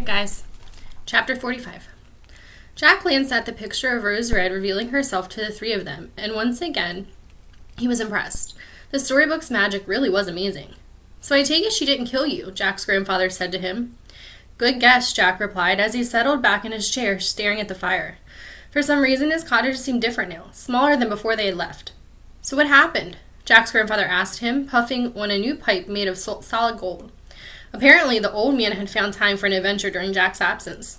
guys. Chapter 45. Jack glanced at the picture of Rose Red revealing herself to the three of them, and once again, he was impressed. The storybook's magic really was amazing. "So I take it she didn't kill you," Jack's grandfather said to him. "Good guess," Jack replied as he settled back in his chair, staring at the fire. For some reason, his cottage seemed different now, smaller than before they had left. "So what happened?" Jack's grandfather asked him, puffing on a new pipe made of solid gold. Apparently, the old man had found time for an adventure during Jack's absence.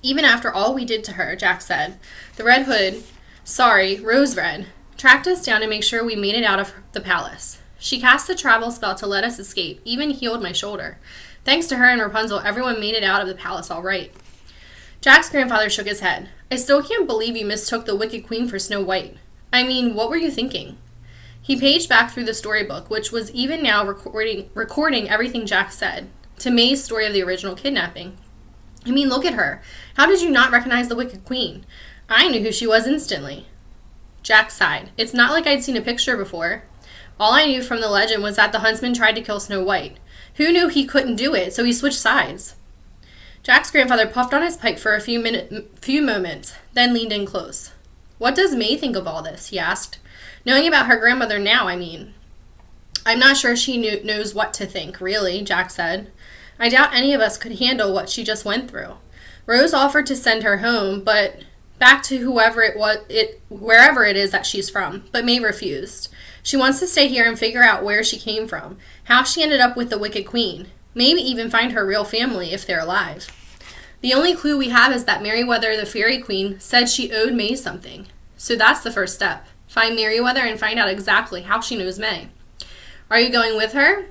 "Even after all we did to her," Jack said, "the Red Hood, Rose Red, tracked us down to make sure we made it out of the palace. She cast the travel spell to let us escape, even healed my shoulder. Thanks to her and Rapunzel, everyone made it out of the palace all right." Jack's grandfather shook his head. "I still can't believe you mistook the Wicked Queen for Snow White. I mean, what were you thinking?" He paged back through the storybook, which was even now recording everything Jack said, to May's story of the original kidnapping. "I mean, look at her. How did you not recognize the Wicked Queen? I knew who she was instantly." Jack sighed. "It's not like I'd seen a picture before. All I knew from the legend was that the huntsman tried to kill Snow White. Who knew he couldn't do it, so he switched sides." Jack's grandfather puffed on his pipe for a few moments, then leaned in close. "What does May think of all this?" he asked. "Knowing about her grandmother now, I mean." "I'm not sure she knows what to think, really," Jack said. "I doubt any of us could handle what she just went through. Rose offered to send her home, but back to wherever it is that she's from, but May refused. She wants to stay here and figure out where she came from, how she ended up with the Wicked Queen, maybe even find her real family if they're alive. The only clue we have is that Merryweather, the Fairy Queen, said she owed May something. So that's the first step. Find Merryweather and find out exactly how she knows May." "Are you going with her?"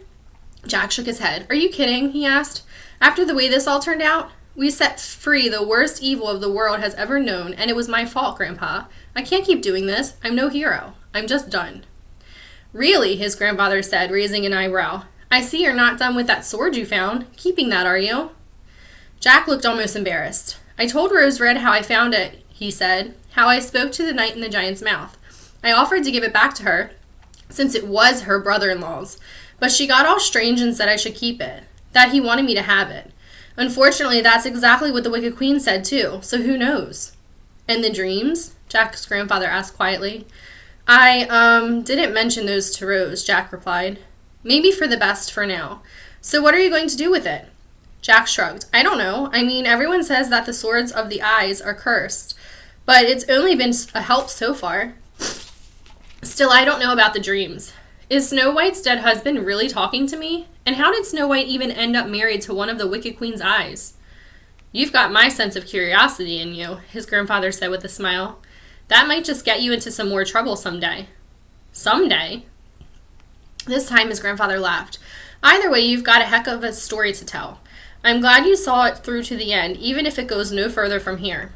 Jack shook his head. "Are you kidding?" he asked. "After the way this all turned out, we set free the worst evil of the world has ever known, and it was my fault, Grandpa. I can't keep doing this. I'm no hero. I'm just done." "Really?" his grandfather said, raising an eyebrow. "I see you're not done with that sword you found. Keeping that, are you?" Jack looked almost embarrassed. "I told Rose Red how I found it," he said, "how I spoke to the knight in the giant's mouth. I offered to give it back to her, since it was her brother-in-law's, but she got all strange and said I should keep it, that he wanted me to have it. Unfortunately, that's exactly what the Wicked Queen said, too, so who knows?" "And the dreams?" Jack's grandfather asked quietly. I didn't mention those to Rose," Jack replied. "Maybe for the best for now. So what are you going to do with it?" Jack shrugged. "I don't know. I mean, everyone says that the swords of the eyes are cursed, but it's only been a help so far. Still, I don't know about the dreams. Is Snow White's dead husband really talking to me? And how did Snow White even end up married to one of the Wicked Queen's eyes?" "You've got my sense of curiosity in you," his grandfather said with a smile. "That might just get you into some more trouble someday." "Someday?" This time his grandfather laughed. "Either way, you've got a heck of a story to tell. I'm glad you saw it through to the end, even if it goes no further from here."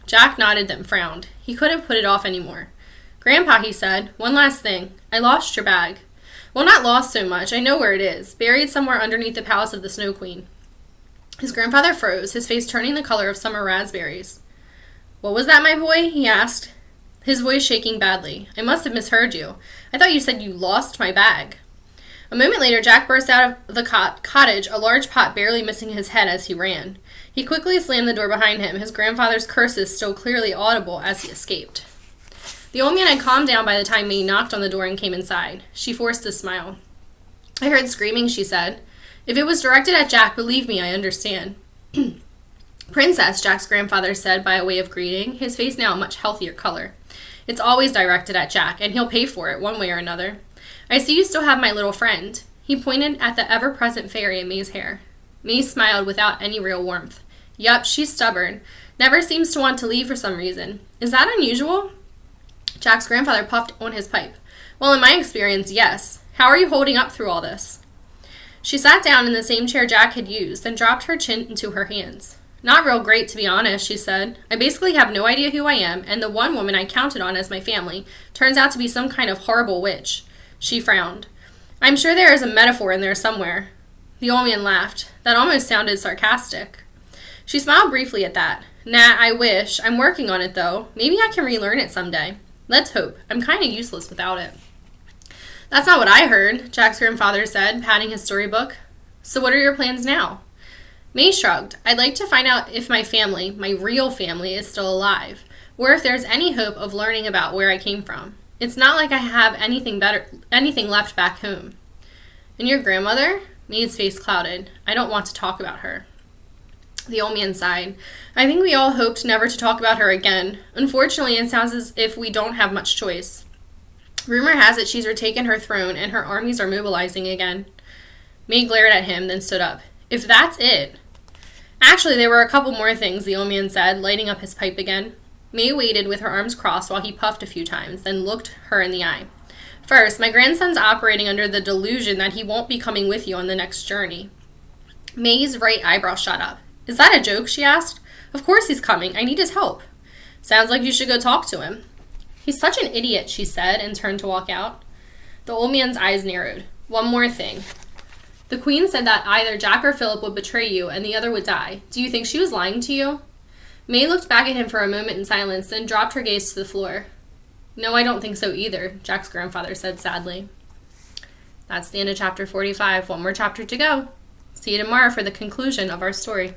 Jack nodded then frowned. He couldn't put it off anymore. "Grandpa," he said, "one last thing. I lost your bag. Well, not lost so much. I know where it is. Buried somewhere underneath the palace of the Snow Queen." His grandfather froze, his face turning the color of summer raspberries. "What was that, my boy?" he asked, his voice shaking badly. "I must have misheard you. I thought you said you lost my bag." A moment later, Jack burst out of the cottage, a large pot barely missing his head as he ran. He quickly slammed the door behind him, his grandfather's curses still clearly audible as he escaped. The old man had calmed down by the time May knocked on the door and came inside. She forced a smile. "I heard screaming," she said. "If it was directed at Jack, believe me, I understand." "Princess," Jack's grandfather said by way of greeting, his face now a much healthier color. "It's always directed at Jack, and he'll pay for it one way or another. I see you still have my little friend." He pointed at the ever-present fairy in May's hair. May smiled without any real warmth. "Yup, she's stubborn. Never seems to want to leave for some reason. Is that unusual?" Jack's grandfather puffed on his pipe. "Well, in my experience, yes. How are you holding up through all this?" She sat down in the same chair Jack had used, then dropped her chin into her hands. "Not real great, to be honest," she said. "I basically have no idea who I am, and the one woman I counted on as my family turns out to be some kind of horrible witch." She frowned. "I'm sure there is a metaphor in there somewhere." The old man laughed. That almost sounded sarcastic. She smiled briefly at that. "Nah, I wish. I'm working on it, though. Maybe I can relearn it someday. Let's hope. I'm kind of useless without it." "That's not what I heard," Jack's grandfather said, patting his storybook. "So what are your plans now?" May shrugged. I'd like to find out if my family, my real family, is still alive, or if there's any hope of learning about where I came from. It's not like I have anything left back home. And your grandmother? May's face clouded. I don't want to talk about her. The old man sighed. I think we all hoped never to talk about her again. Unfortunately, it sounds as if we don't have much choice. Rumor has it she's retaken her throne and her armies are mobilizing again. May glared at him, then stood up. If that's it. Actually, there were a couple more things, the old man said, lighting up his pipe again. May waited with her arms crossed while he puffed a few times, then looked her in the eye. First, my grandson's operating under the delusion that he won't be coming with you on the next journey. May's right eyebrow shot up. Is that a joke? She asked. Of course he's coming. I need his help. Sounds like you should go talk to him. He's such an idiot, she said, and turned to walk out. The old man's eyes narrowed. One more thing. The queen said that either Jack or Philip would betray you and the other would die. Do you think she was lying to you? May looked back at him for a moment in silence, then dropped her gaze to the floor. No, I don't think so either, Jack's grandfather said sadly. That's the end of chapter 45. One more chapter to go. See you tomorrow for the conclusion of our story.